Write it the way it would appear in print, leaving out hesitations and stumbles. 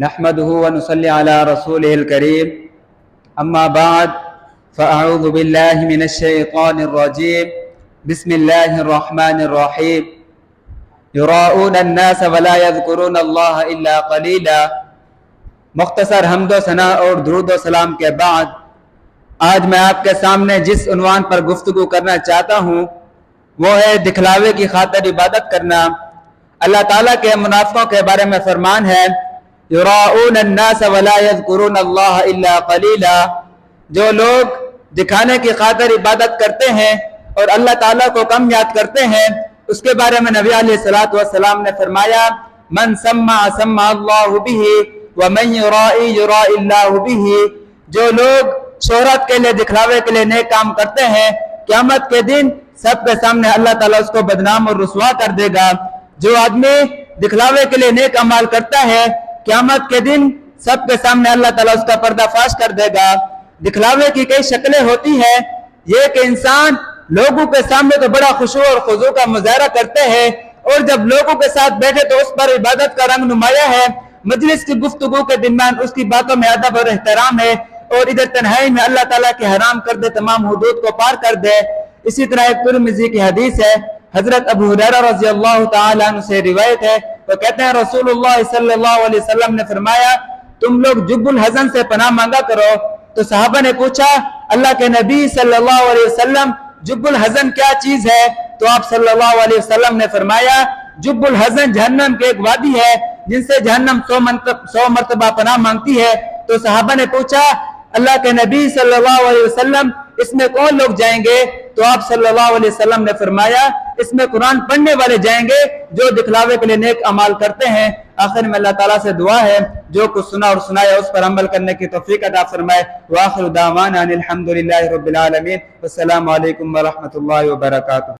نحمده ونصلي على رسوله الكريم أما بعد فأعوذ بالله من الشيطان الرجيم بسم الله الرحمن الرحيم يراؤون الناس ولا يذكرون الله إلا قليلا۔ مختصر حمد و ثنا اور درود و سلام کے بعد آج میں آپ کے سامنے جس عنوان پر گفتگو کرنا چاہتا ہوں وہ ہے دکھلاوے کی خاطر عبادت کرنا۔ اللہ تعالیٰ کے منافقوں کے بارے میں فرمان ہے یراؤون الناس ولا یذکرون اللہ الا قلیلا، جو لوگ دکھانے کی خاطر عبادت کرتے ہیں اور اللہ تعالیٰ کو کم یاد کرتے ہیں، اس کے بارے میں نبی علیہ الصلوۃ والسلام نے فرمایا من سمع سمع اللہ بہ ومن یرائی یرائی اللہ بہ، جو لوگ شہرت کے لیے دکھلاوے کے لیے نیک کام کرتے ہیں قیامت کے دن سب کے سامنے اللہ تعالیٰ اس کو بدنام اور رسوا کر دے گا۔ جو آدمی دکھلاوے کے لیے نیک اعمال کرتا ہے قیامت کے دن سب کے سامنے اللہ تعالیٰ اس کا پردہ فاش کر دے گا۔ دکھلاوے کی کئی شکلیں ہوتی ہیں، یہ کہ انسان لوگوں کے سامنے تو بڑا خشوع اور خضوع کا مظاہرہ کرتے ہیں اور جب لوگوں کے ساتھ بیٹھے تو اس پر عبادت کا رنگ نمایاں ہے، مجلس کی گفتگو کے درمیان اس کی باتوں میں ادب اور احترام ہے، اور ادھر تنہائی میں اللہ تعالیٰ کے حرام کر دے تمام حدود کو پار کر دے۔ اسی طرح ایک ترمذی کی حدیث ہے، حضرت ابو ہریرہ رضی اللہ تعالیٰ عنہ سے روایت ہے، وہ کہتے ہیں رسول اللہ صلی اللہ علیہ وسلم نے فرمایا تم لوگ جب الحزن سے پناہ مانگا کرو۔ تو صحابہ نے پوچھا اللہ کے نبی صلی اللہ علیہ وسلم جب الحزن کیا چیز ہے؟ تو آپ صلی اللہ علیہ وسلم نے فرمایا جب الحزن جہنم کے ایک وادی ہے جن سے جہنم 100 مرتبہ پناہ مانگتی ہے۔ تو صحابہ نے پوچھا اللہ کے نبی صلی اللہ علیہ وسلم اس میں کون لوگ جائیں گے؟ تو آپ صلی اللہ علیہ وسلم نے فرمایا اس میں قرآن پڑھنے والے جائیں گے جو دکھلاوے کے لیے نیک اعمال کرتے ہیں۔ آخر میں اللہ تعالیٰ سے دعا ہے جو کچھ سنا اور سنایا اس پر عمل کرنے کی توفیق عطا فرمائے۔ وآخر دعوانا ان الحمد للہ رب العالمین، والسلام علیکم ورحمۃ اللہ وبرکاتہ۔